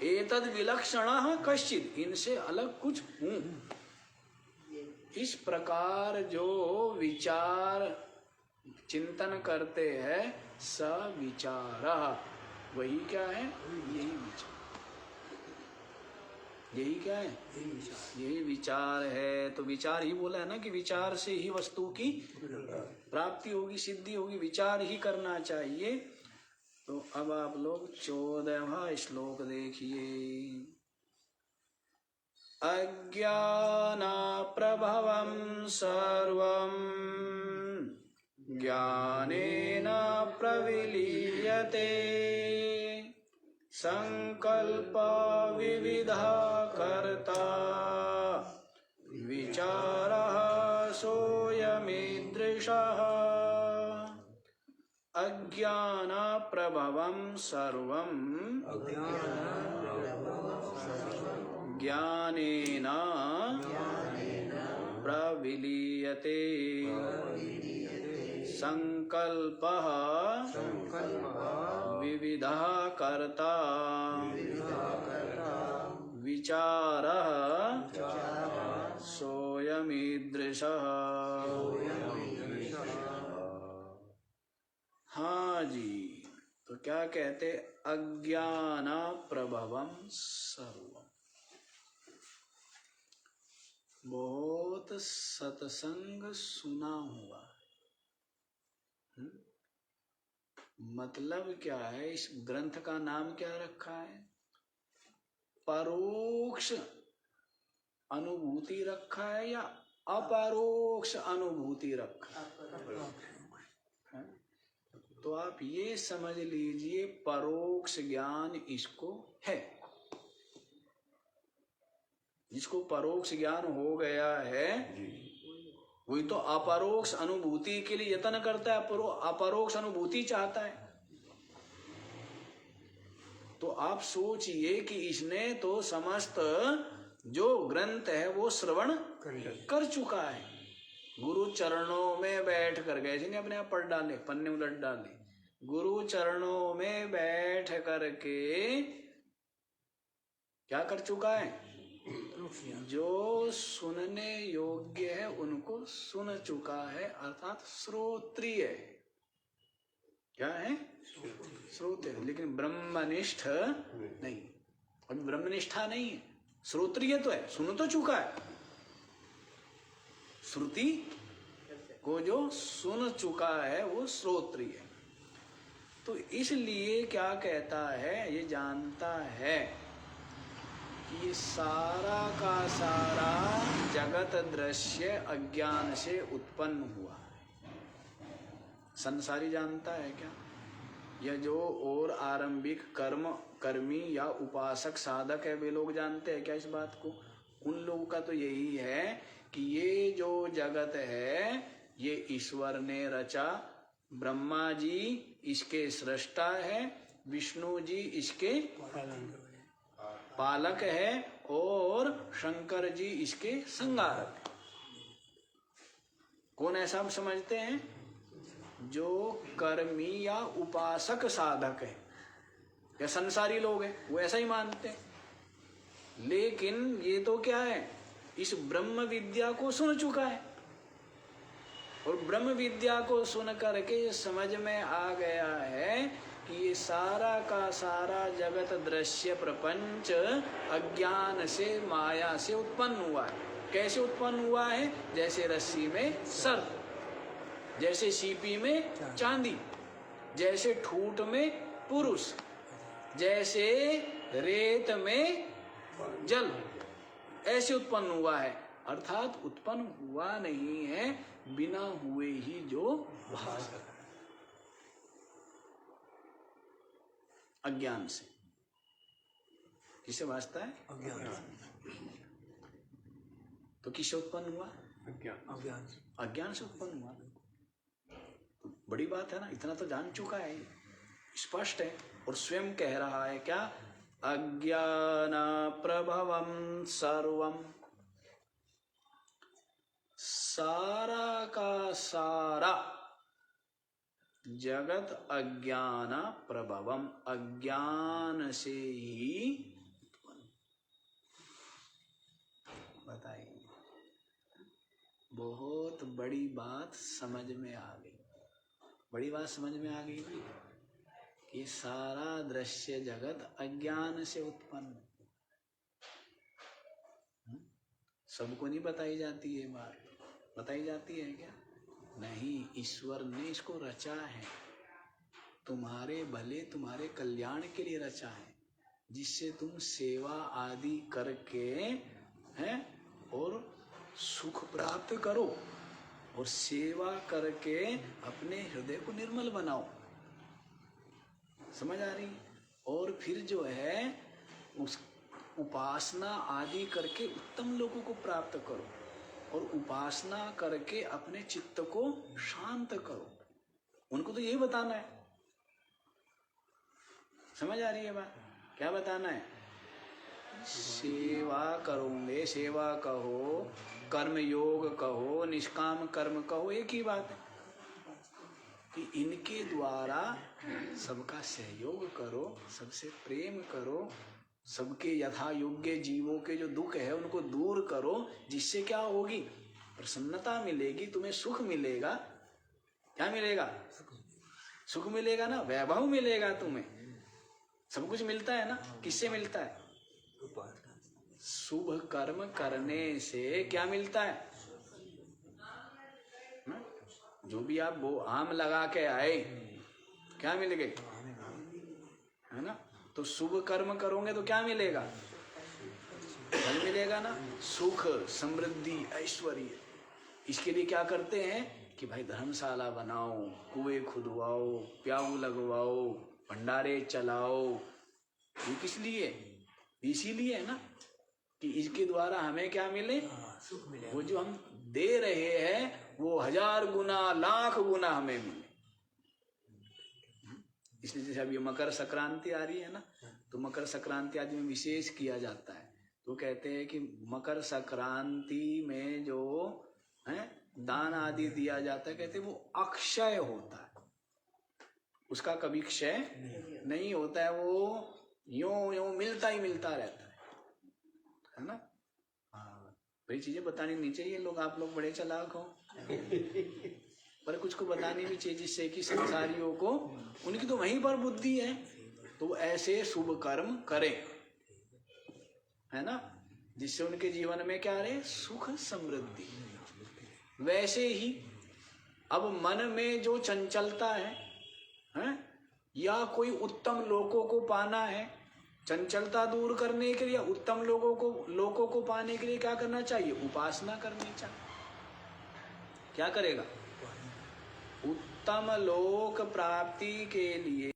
एतद् विलक्षणः कश्चित्, इनसे अलग कुछ हूं। इस प्रकार जो विचार चिंतन करते हैं, स विचारः, वही क्या है, यही विचार, यही क्या है, यही विचार है। तो विचार ही बोला है ना कि विचार से ही वस्तु की प्राप्ति होगी, सिद्धि होगी, विचार ही करना चाहिए। तो अब आप लोग 14वां श्लोक देखिए। अज्ञानाप्रभवं सर्वं ज्ञानेन प्रविलीयते, संकल्प विविधा कर्ता विचारः सोऽयमीदृशः। अज्ञानाप्रभवं सर्वं ज्ञानेन प्रविलीयते, संकल्पः विविधः कर्ता विचारः सोऽयमीदृशः। हाँ जी, तो क्या कहते, अज्ञाना प्रभवम सर्वम। बहुत सत्संग सुना हुआ, मतलब क्या है, इस ग्रंथ का नाम क्या रखा है, परोक्ष अनुभूति रखा है या अपरोक्ष अनुभूति रखा है? तो आप ये समझ लीजिए परोक्ष ज्ञान इसको है। जिसको परोक्ष ज्ञान हो गया है वही तो अपरोक्ष अनुभूति के लिए यत्न करता है, अपरोक्ष अनुभूति चाहता है। तो आप सोचिए कि इसने तो समस्त जो ग्रंथ है वो श्रवण कर चुका है। गुरु चरणों में बैठ कर गए, जिन्हें अपने आप पढ़ डाले, पन्ने उलट डाले। गुरु चरणों में बैठ करके क्या कर चुका है? जो सुनने योग्य है उनको सुन चुका है, अर्थात श्रोत्रिय। क्या है? श्रोत्रिय। लेकिन ब्रह्मनिष्ठ नहीं, अभी ब्रह्मनिष्ठा नहीं है, श्रोत्रिय तो है, सुन तो चुका है। श्रुति को जो सुन चुका है वो श्रोत्रिय। तो इसलिए क्या कहता है, ये जानता है कि ये सारा का सारा जगत दृश्य अज्ञान से उत्पन्न हुआ। संसारी जानता है क्या? यह जो और आरंभिक कर्मी या उपासक साधक है वे लोग जानते हैं क्या इस बात को? उन लोगों का तो यही है कि ये जो जगत है ये ईश्वर ने रचा, ब्रह्मा जी इसके सृष्टा है, विष्णु जी इसके पालक है और शंकर जी इसके संहारक है। कौन ऐसा समझते हैं? जो कर्मी या उपासक साधक है या संसारी लोग हैं वो ऐसा ही मानते हैं। लेकिन ये तो क्या है, इस ब्रह्म विद्या को सुन चुका है और ब्रह्म विद्या को सुन करके ये समझ में आ गया है कि ये सारा का सारा जगत दृश्य प्रपंच अज्ञान से, माया से उत्पन्न हुआ है। कैसे उत्पन्न हुआ है? जैसे रस्सी में सर्प, जैसे सीपी में चांदी, जैसे ठूठ में पुरुष, जैसे रेत में जल, ऐसे उत्पन्न हुआ है। अर्थात उत्पन्न हुआ नहीं है, बिना हुए ही जो भास अज्ञान से। किससे भासता है? अज्ञान। तो किससे उत्पन्न हुआ? अज्ञान से उत्पन्न हुआ। तो बड़ी बात है ना, इतना तो जान चुका है, स्पष्ट है। और स्वयं कह रहा है क्या? अज्ञान प्रभवम सर्वम, सारा का सारा जगत अज्ञान प्रभवम, अज्ञान से ही। बताइए, बहुत बड़ी बात समझ में आ गई। बड़ी बात समझ में आ गई कि सारा दृश्य जगत अज्ञान से उत्पन्न। सबको नहीं बताई जाती है बात, बताई जाती है क्या? नहीं, ईश्वर ने इसको रचा है, तुम्हारे भले तुम्हारे कल्याण के लिए रचा है, जिससे तुम सेवा आदि करके हैं और सुख प्राप्त करो, और सेवा करके अपने हृदय को निर्मल बनाओ। समझ आ रही? और फिर जो है उस उपासना आदि करके उत्तम लोगों को प्राप्त करो, और उपासना करके अपने चित्त को शांत करो। उनको तो यही बताना है। समझ आ रही है बात? क्या बताना है? सेवा करोगे, सेवा कहो, कर्म योग कहो, निष्काम कर्म कहो, एक ही बात है कि इनके द्वारा सबका सहयोग करो, सबसे प्रेम करो, सबके यथा योग्य जीवों के जो दुख है उनको दूर करो, जिससे क्या होगी? प्रसन्नता मिलेगी, तुम्हें सुख मिलेगा। क्या मिलेगा? सुख मिलेगा ना, वैभव मिलेगा तुम्हें। सब कुछ मिलता है ना, किससे मिलता है? शुभ कर्म करने से क्या मिलता है? जो भी आप वो आम लगा के आए, क्या मिल गए? है ना? तो शुभ कर्म करोगे तो क्या मिलेगा? मिलेगा ना, सुख, समृद्धि, ऐश्वर्य। इसके लिए क्या करते हैं कि भाई धर्मशाला बनाओ, कुएं खुदवाओ, प्याऊ लगवाओ, भंडारे चलाओ, ये किस लिए? इसीलिए है ना कि इसके द्वारा हमें क्या मिले? सुख मिले। वो जो हम दे रहे हैं वो 1000 गुना, लाख गुना हमें मिले। इसलिए जैसे अभी मकर संक्रांति आ रही है ना, तो मकर संक्रांति आदि में विशेष किया जाता है। तो कहते हैं कि मकर संक्रांति में जो है दान आदि दिया जाता है, कहते हैं वो अक्षय होता है, उसका कभी क्षय नहीं होता है, वो यूं यूं मिलता ही मिलता रहता है ना। बड़ी चीजें बतानी नहीं चाहिए, लोग आप लोग बड़े चालाक हो पर कुछ को बतानी भी चाहिए, जिससे कि संसारियों को, उनकी तो वहीं पर बुद्धि है, तो वो ऐसे शुभ कर्म करें, है ना, जिससे उनके जीवन में क्या रहे? सुख समृद्धि। वैसे ही अब मन में जो चंचलता है, या कोई उत्तम लोकों को पाना है, चंचलता दूर करने के लिए उत्तम लोगों को पाने के लिए क्या करना चाहिए? उपासना करनी चाहिए। क्या करेगा? उत्तम लोक प्राप्ति के लिए।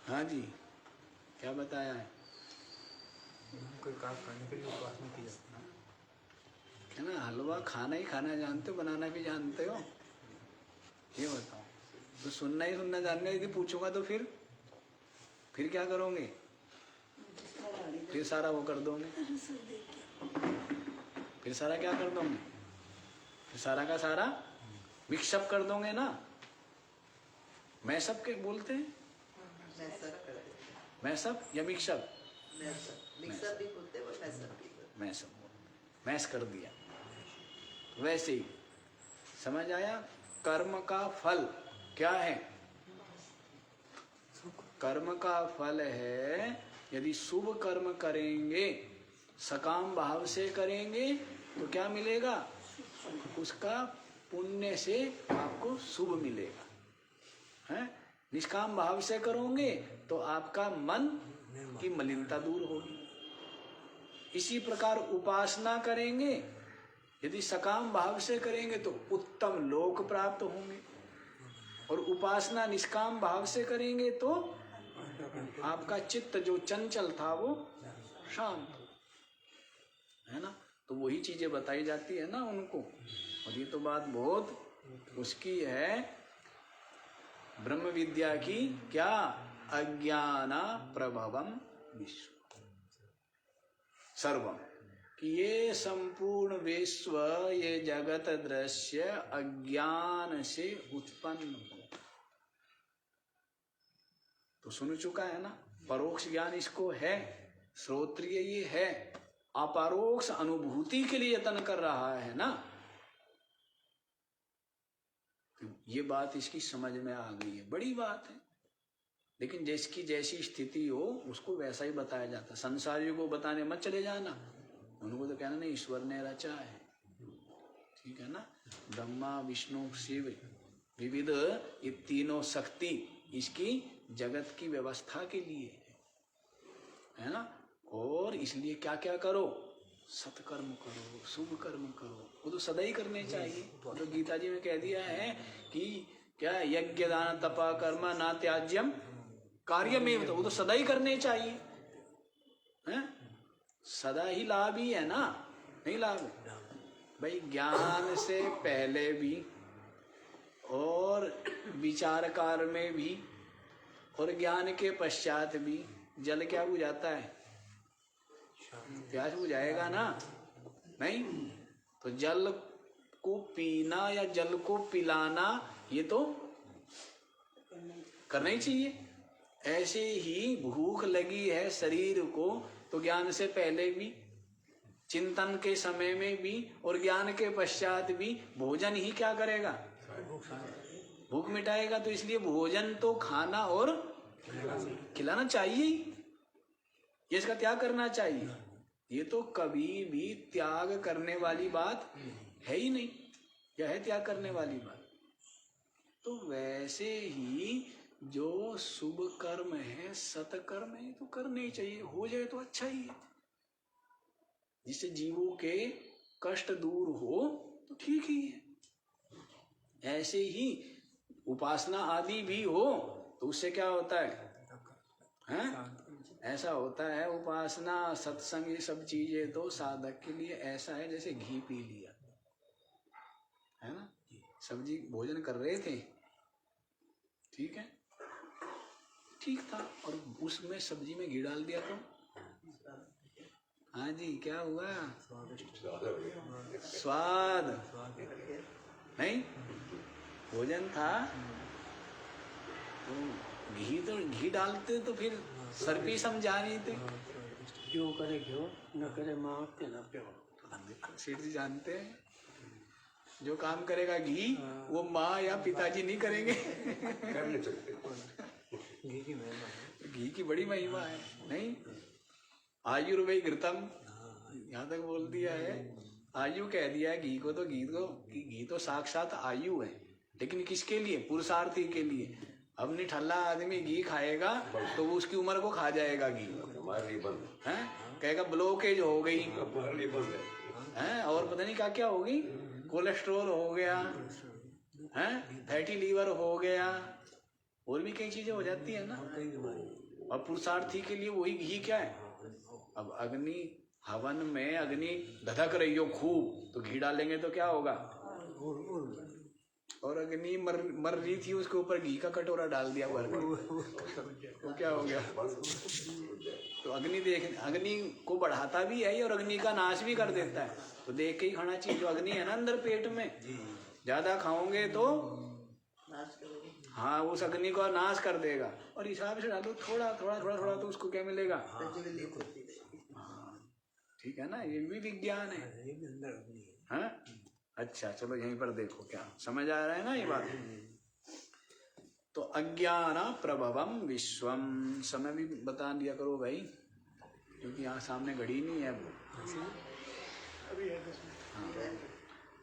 हाँ जी, क्या बताया है? कोई काम करने के लिए उपासना की जाती है ना। हलवा खाना ही खाना जानते हो, बनाना भी जानते हो? ये बताओ। तो सुनना ही सुनना जानते हो, यदि पूछूंगा तो फिर क्या करोगे? फिर सारा वो कर दोगे, फिर सारा क्या कर दोगे? फिर सारा का सारा मिक्सअप कर दोगे ना। मैं सब के बोलते हैं, मैं सब या मिक्सअप? मिक्सअप भी बोलते हैं, मैस कर दिया। वैसे ही समझ आया? कर्म का फल क्या है? कर्म का फल है, यदि शुभ कर्म करेंगे, सकाम भाव से करेंगे तो क्या मिलेगा? उसका पुण्य से आपको शुभ मिलेगा, है। निष्काम भाव से करोगे तो आपका मन की मलिनता दूर होगी। इसी प्रकार उपासना करेंगे, यदि सकाम भाव से करेंगे तो उत्तम लोक प्राप्त होंगे, और उपासना निष्काम भाव से करेंगे तो आपका चित्त जो चंचल था वो शांत हो, है ना। तो वही चीजें बताई जाती है ना उनको। और ये तो बात बहुत उसकी है, ब्रह्म विद्या की, क्या? अज्ञाना प्रभवम विश्व सर्वम, कि ये संपूर्ण विश्व, ये जगत दृश्य अज्ञान से उत्पन्न हो। तो सुन चुका है ना, परोक्ष ज्ञान इसको है, श्रोत्रिय ये है, अपरोक्ष अनुभूति के लिए यत्न कर रहा है ना। ये बात इसकी समझ में आ गई है, बड़ी बात है। लेकिन जिसकी जैसी स्थिति हो उसको वैसा ही बताया जाता। संसारियों को बताने मत चले जाना, उनको तो कहना नहीं ईश्वर ने रचा है, ठीक है ना। ब्रह्मा विष्णु शिव विविध, ये तीनों शक्ति इसकी जगत की व्यवस्था के लिए है ना। और इसलिए क्या क्या करो? सत्कर्म करो, शुभ कर्म करो, वो तो सदा ही करने चाहिए। तो गीता जी में कह दिया है कि क्या? यज्ञ दान तपा कर्म ना त्याज्यम कार्यमेव, तो वो तो सदा ही करने चाहिए, हैं? सदा ही लाभ ही है ना, नहीं लाभ भाई? ज्ञान से पहले भी और विचार काल में भी और ज्ञान के पश्चात भी जल क्या बुझाता है? प्यास बुझाएगा ना? नहीं। तो जल को पीना या जल को पिलाना ये तो करना ही चाहिए। ऐसे ही भूख लगी है शरीर को, तो ज्ञान से पहले भी, चिंतन के समय में भी और ज्ञान के पश्चात भी भोजन ही क्या करेगा? भूख मिटाएगा। तो इसलिए भोजन तो खाना और खिलाना चाहिए ही, ये इसका त्याग करना चाहिए। ये तो कभी भी त्याग करने वाली बात है ही नहीं, यह है त्याग करने वाली बात। तो वैसे ही जो शुभ कर्म है, सत्कर्म है, तो करने ही चाहिए, हो जाए तो अच्छा ही है। जिससे जीवों के कष्ट दूर हो तो ठीक ही है। ऐसे ही उपासना आदि भी हो तो उससे क्या होता है? ऐसा होता है उपासना सत्संग ये सब चीजें तो साधक के लिए ऐसा है जैसे घी पी लिया, है ना। सब्जी भोजन कर रहे थे, ठीक है, ठीक था, और उसमें सब्जी में घी डाल दिया तो हाँ जी क्या हुआ? स्वाद नहीं, भोजन था तो घी डालते तो फिर सर्पी समझा नहीं थे। जो करे घ्यो न करे माँ के न प्यो। सेठ जी जानते हैं जो काम करेगा घी वो माँ या पिताजी नहीं करेंगे। घी की महिमा है। घी की बड़ी महिमा है नहीं। आयुर्वेद घृतम यहाँ तक बोल दिया है, आयु कह दिया है घी को, तो घी तो साक्षात आयु है, लेकिन किसके लिए? पुरुषार्थी के लिए। अब निठल्ला आदमी घी खाएगा तो वो उसकी उम्र को खा जाएगा घी, हैं? कहेगा ब्लॉकेज हो गई हैं, और पता नहीं क्या क्या होगी, कोलेस्ट्रॉल हो गया हैं, फैटी लीवर हो गया, और भी कई चीजें हो जाती है ना। और पुरुषार्थी के लिए वही घी क्या है? अब अग्नि हवन में अग्नि धधक रही हो खूब तो घी डालेंगे तो क्या होगा? और अग्नि मर रही थी, उसके ऊपर घी का कटोरा डाल दिया भर के, तो क्या हो गया? तो अग्नि को बढ़ाता भी है और अग्नि का नाश भी कर देता है। तो देख के ही खाना चाहिए। जो अग्नि है ना अंदर पेट में, ज्यादा खाओगे तो हाँ उस अग्नि को नाश कर देगा। और हिसाब से डालो थोड़ा थोड़ा थोड़ा थोड़ा, तो उसको क्या मिलेगा? ठीक है ना, ये भी विज्ञान है। हाँ अच्छा चलो यहीं पर देखो, क्या समझ आ रहा है ना ये बात। तो अज्ञान प्रभवम विश्वम, समय भी बता दिया करो भाई, क्योंकि यहाँ सामने घड़ी नहीं है। हाँ।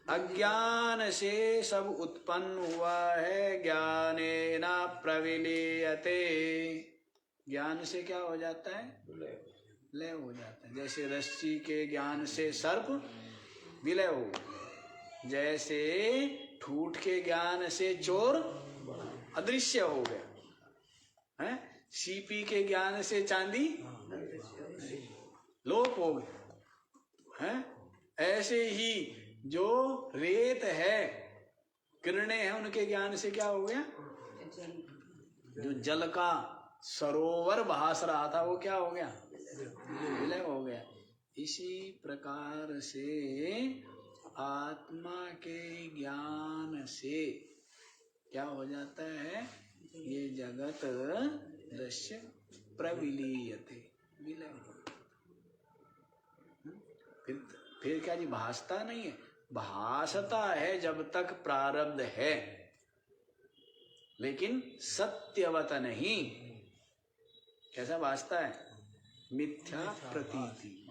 अज्ञान से सब उत्पन्न हुआ है, ज्ञानेन प्रविलीयते। ज्ञान से क्या हो जाता है? लय हो जाता है। जैसे रस्सी के ज्ञान से सर्प विलय हो, जैसे ठूठ के ज्ञान से चोर अदृश्य हो गया है, सीपी के ज्ञान से चांदी लोप हो गया है। ऐसे ही जो रेत है, किरणें हैं, उनके ज्ञान से क्या हो गया? जो जल का सरोवर भास रहा था वो क्या हो गया? विलय हो गया। इसी प्रकार से आत्मा के ज्ञान से क्या हो जाता है? ये जगत दृश्य प्रविलीयते, विलय। फिर क्या जी? भासता नहीं है, भासता है जब तक प्रारब्ध है, लेकिन सत्यवत नहीं। कैसा भासता है? मिथ्या प्रतीति।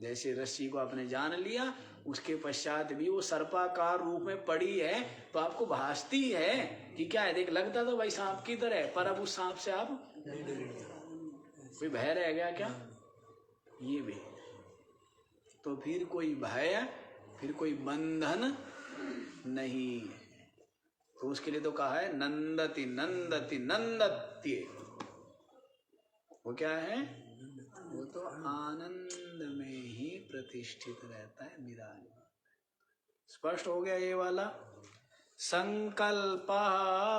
जैसे रस्सी को आपने जान लिया, उसके पश्चात भी वो सर्पाकार रूप में पड़ी है, तो आपको भासती है कि क्या है? देख, लगता तो भाई सांप की तरह, पर अब उस सांप से आप कोई भय रह गया क्या? ये भी। तो फिर कोई भय, फिर कोई बंधन नहीं है। तो उसके लिए तो कहा है नंदति नंदति नंदत्य। वो क्या है? वो तो आनंद में ही प्रतिष्ठित रहता है, विराजमान। स्पष्ट हो गया ये वाला। संकल्प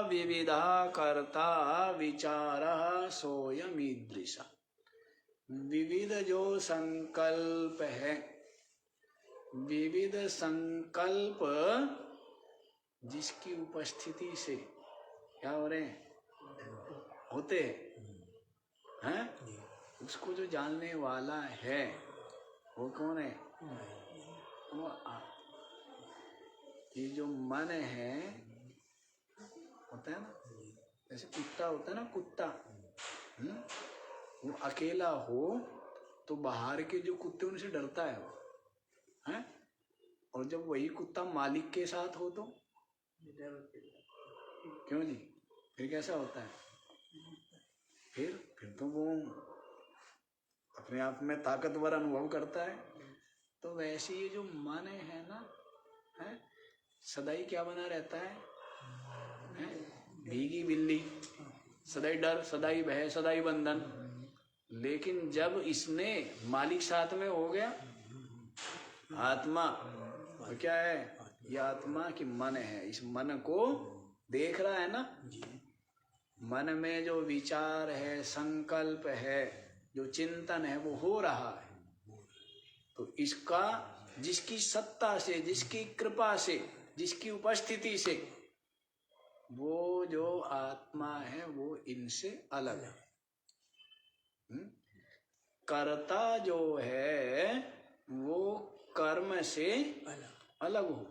विविधा कर्ता विचार सोयमीदृशा। विविध जो संकल्प है, विविध संकल्प जिसकी उपस्थिति से क्या हो रहे हैं? होते हैं, उसको जो जानने वाला है वो कौन है? वो ये जो मन है, होता है ना, जैसे कुत्ता होता है ना, कुत्ता वो अकेला हो तो बाहर के जो कुत्ते उनसे डरता है वो, हैं? और जब वही कुत्ता मालिक के साथ हो तो क्यों जी? फिर कैसा होता है? फिर तो वो अपने आप में ताकतवर अनुभव करता है। तो वैसे ये जो मन है ना, है, सदाई क्या बना रहता है? हैं? भीगी बिल्ली, सदाई डर, सदाई भय, सदाई बंधन। लेकिन जब इसने मालिक साथ में हो गया, आत्मा, तो क्या है? ये आत्मा की मन है, इस मन को देख रहा है ना। मन में जो विचार है, संकल्प है, जो चिंतन है, वो हो रहा है। तो इसका जिसकी सत्ता से, जिसकी कृपा से, जिसकी उपस्थिति से वो जो आत्मा है वो इनसे अलग है। कर्ता जो है वो कर्म से अलग हो।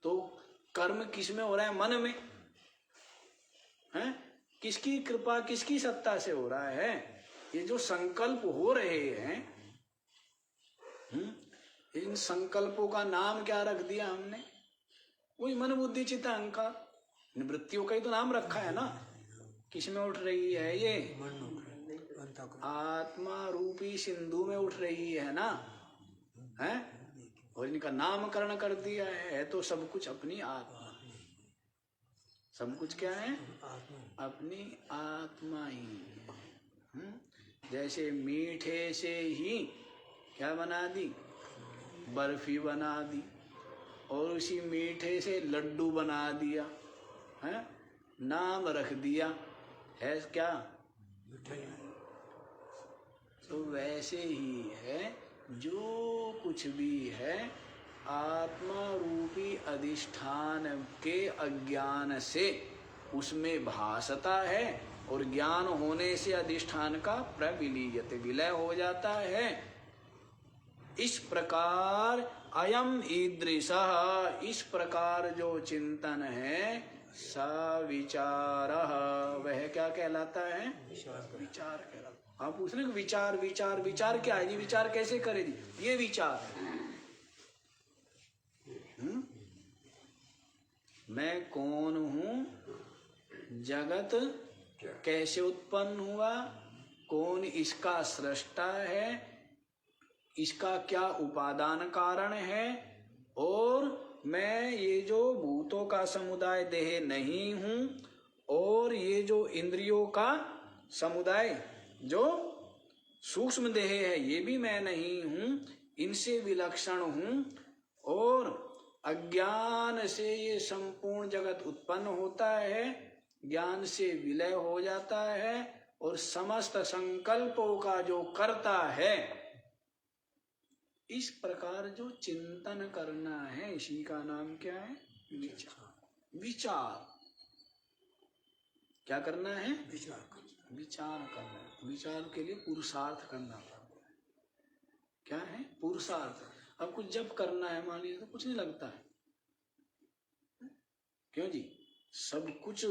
तो कर्म किस में हो रहा है? मन में है। किसकी कृपा, किसकी सत्ता से हो रहा है? ये जो संकल्प हो रहे हैं, इन संकल्पों का नाम क्या रख दिया हमने? वही मन बुद्धि चित्त अहंकार, निवृत्तियों का ही तो नाम रखा है ना। किस में उठ रही है ये? आत्मा रूपी सिंधु में उठ रही है ना, है। और इनका नामकरण कर दिया है। तो सब कुछ अपनी आत्मा, सब कुछ क्या है? अपनी आत्मा ही है। जैसे मीठे से ही क्या बना दी? बर्फी बना दी, और उसी मीठे से लड्डू बना दिया, है, नाम रख दिया, है क्या? तो वैसे ही है, जो कुछ भी है आत्मा रूपी अधिष्ठान के अज्ञान से उसमें भासता है, और ज्ञान होने से अधिष्ठान का प्रविलीयते, विलय हो जाता है। इस प्रकार अयम ईदृशः, इस प्रकार जो चिंतन है, सविचारः, वह क्या कहलाता है? विचार कहलाता। आप पूछ रहे हैं विचार विचार विचार क्या है जी? विचार कैसे करे जी? ये विचार है। मैं कौन हूं? जगत कैसे उत्पन्न हुआ? कौन इसका सृष्टा है? इसका क्या उपादान कारण है? और मैं ये जो भूतों का समुदाय देह नहीं हूं, और ये जो इंद्रियों का समुदाय जो सूक्ष्म देह है ये भी मैं नहीं हूं, इनसे विलक्षण हूं। और अज्ञान से ये संपूर्ण जगत उत्पन्न होता है, ज्ञान से विलय हो जाता है, और समस्त संकल्पों का जो करता है, इस प्रकार जो चिंतन करना है, इसी का नाम क्या है? विचार। विचार क्या करना है? विचार करना है। विचार के लिए पुरुषार्थ करना पड़ता है। क्या है? पुरुषार्थ। अब कुछ जब करना है मान लीजिए तो कुछ नहीं लगता है, क्यों जी? सब कुछ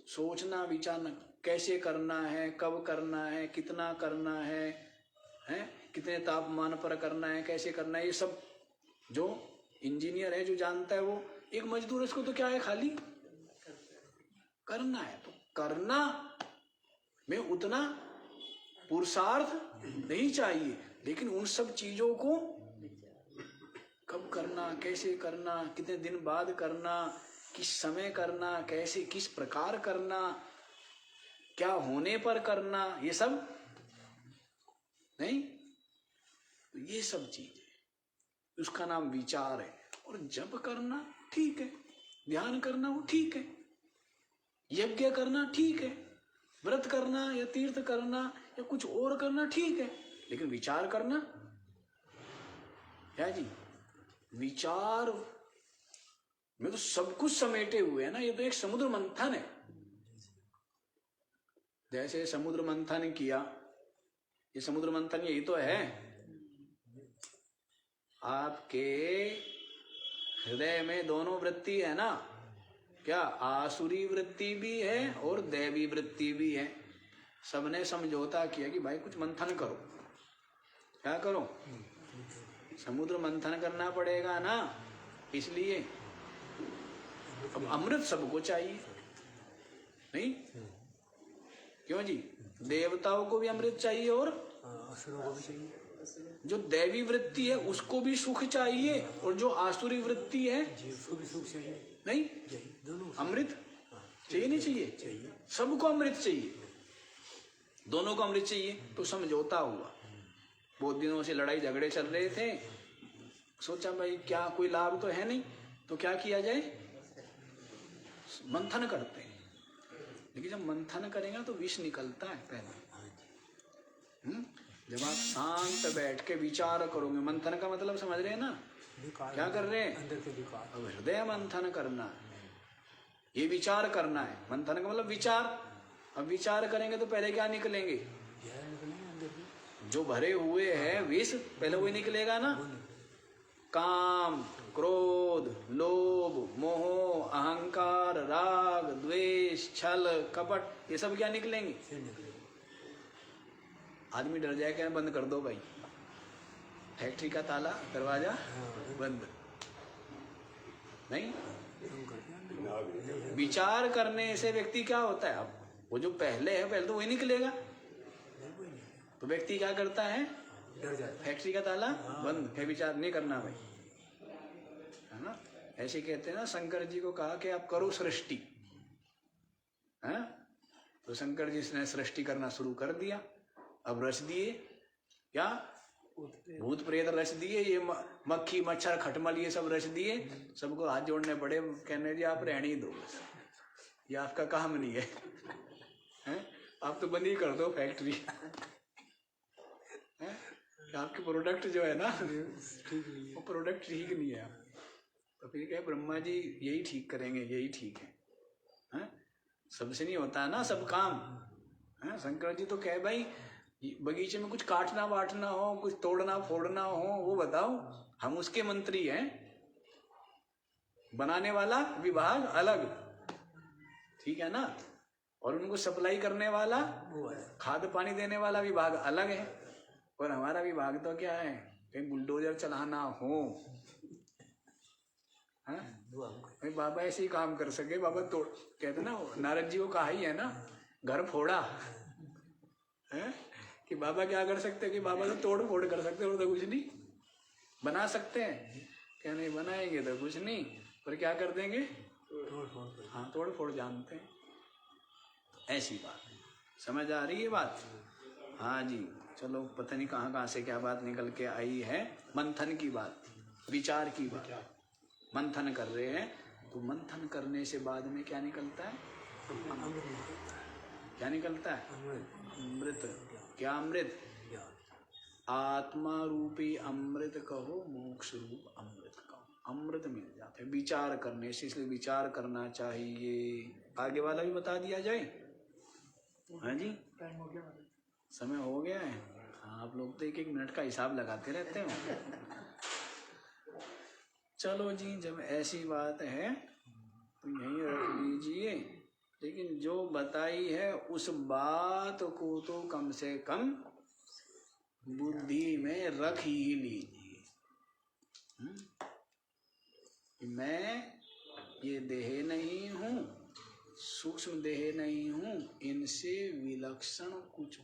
सोचना विचारना, कैसे करना है, कब करना है, कितना करना है, कितने तापमान पर करना है, कैसे करना है, ये सब जो इंजीनियर है जो जानता है वो। एक मजदूर, इसको तो क्या है, खाली करना है। तो करना में उतना पुरुषार्थ नहीं चाहिए, लेकिन उन सब चीजों को कब करना, कैसे करना, कितने दिन बाद करना, किस समय करना, कैसे किस प्रकार करना, क्या होने पर करना, ये सब नहीं। तो ये सब चीज है, उसका नाम विचार है। और जब करना ठीक है, ध्यान करना वो ठीक है, यज्ञ करना ठीक है, व्रत करना या तीर्थ करना या कुछ और करना ठीक है, लेकिन विचार करना क्या जी? विचार में तो सब कुछ समेटे हुए है ना। ये तो एक समुद्र मंथन है। जैसे समुद्र मंथन किया, ये समुद्र मंथन यही तो है। आपके हृदय में दोनों वृत्ति है ना, क्या? आसुरी वृत्ति भी है और दैवी वृत्ति भी है। सबने समझौता किया कि भाई कुछ मंथन करो। क्या करो? समुद्र मंथन करना पड़ेगा ना। इसलिए अब अमृत सबको चाहिए, नहीं? क्यों जी? देवताओं को भी अमृत चाहिए और असुरों को भी चाहिए। जो दैवी वृत्ति है उसको भी सुख चाहिए, और जो आसुरी वृत्ति है उसको भी सुख चाहिए, नहीं, चाहिए, दोनों अमृत चाहिए, नहीं चाहिए, चाहिए। सबको अमृत चाहिए, दोनों को अमृत चाहिए। तो समझौता हुआ, बहुत दिनों से लड़ाई झगड़े चल रहे थे, सोचा भाई क्या कोई लाभ तो है नहीं, तो क्या किया जाए, मंथन करते हैं। लेकिन जब मंथन करेंगे तो विष निकलता है पहले। जब आप शांत बैठ के विचार करोगे, मंथन का मतलब समझ रहे हैं ना, विकार, क्या कर रहे हैं, अंदर के विकार। अब हृदय मंथन करना है, ये विचार करना है। मंथन का मतलब विचार। अब विचार करेंगे तो पहले क्या निकलेंगे, जहर निकलेंगे अंदर की, जो भरे हुए हैं विष, पहले वही निकलेगा ना। काम, क्रोध, लोभ, मोह, अहंकार, राग, द्वेष, छल, कपट, ये सब क्या निकलेंगे। फिर निकलेंगे। आदमी डर जाए, क्या बंद कर दो भाई, फैक्ट्री का ताला दरवाजा बंद, नहीं। हम करते हैं अंदर। विचार करने से व्यक्ति क्या होता है, अब वो जो पहले है, पहले तो वही निकलेगा, तो व्यक्ति क्या करता है, डर जाता है। फैक्ट्री का ताला बंद, फिर विचार नहीं करना भाई, है ना। ऐसे कहते हैं ना, शंकर जी को कहा कि आप करो सृष्टि, है, तो शंकर जी ने सृष्टि करना शुरू कर दिया। अब रच दिए क्या, भूत प्रेत रच दिए, ये मक्खी मच्छर खटमल ये सब रच दिए, सबको हाथ जोड़ने पड़े, कहने जी आप रहने ही दो बस, ये आपका काम नहीं है, हैं? आप तो बंद ही कर दो फैक्ट्री, हैं? आपके प्रोडक्ट जो है ना, वो प्रोडक्ट ठीक नहीं है। तो फिर क्या, ब्रह्मा जी यही ठीक करेंगे, यही ठीक है, हैं? सबसे नहीं होता ना सब काम, हैं? शंकर जी तो कहे भाई बगीचे में कुछ काटना वाटना हो, कुछ तोड़ना फोड़ना हो, वो बताओ, हम उसके मंत्री हैं, बनाने वाला विभाग अलग, ठीक है ना, और उनको सप्लाई करने वाला, खाद पानी देने वाला विभाग अलग है। और हमारा विभाग तो क्या है, कहीं बुलडोजर चलाना हो, भाई बाबा ऐसे ही काम कर सके, बाबा तोड़, कहते ना, नारद जी को कहा ही है ना, घर फोड़ा है, कि बाबा क्या कर सकते हैं, कि बाबा तो तोड़ फोड़ कर सकते हैं, और तो कुछ नहीं बना सकते हैं, क्या नहीं बनाएंगे तो कुछ नहीं, पर क्या कर देंगे, हाँ तोड़ फोड़ जानते हैं। ऐसी बात समझ आ रही है बात, हाँ जी। चलो, पता नहीं कहाँ से क्या बात निकल के आई है, मंथन की बात, विचार की बात, मंथन कर रहे हैं, तो मंथन करने से बाद में क्या निकलता है, क्या निकलता है, अमृत। क्या अमृत, आत्मा रूपी अमृत कहो, मोक्ष रूप अमृत कहो, अमृत मिल जाता है विचार करने से, इसलिए विचार करना चाहिए। आगे वाला भी बता दिया जाए, हाँ जी, समय हो गया है, हाँ आप लोग तो 1-1 मिनट का हिसाब लगाते रहते हो। चलो जी, जब ऐसी बात है तो यहीं रख लीजिए, लेकिन जो बताई है उस बात को तो कम से कम बुद्धि में रख ही लीजिए, मैं ये देह नहीं हूँ, सूक्ष्म देह नहीं हूँ, इनसे विलक्षण कुछ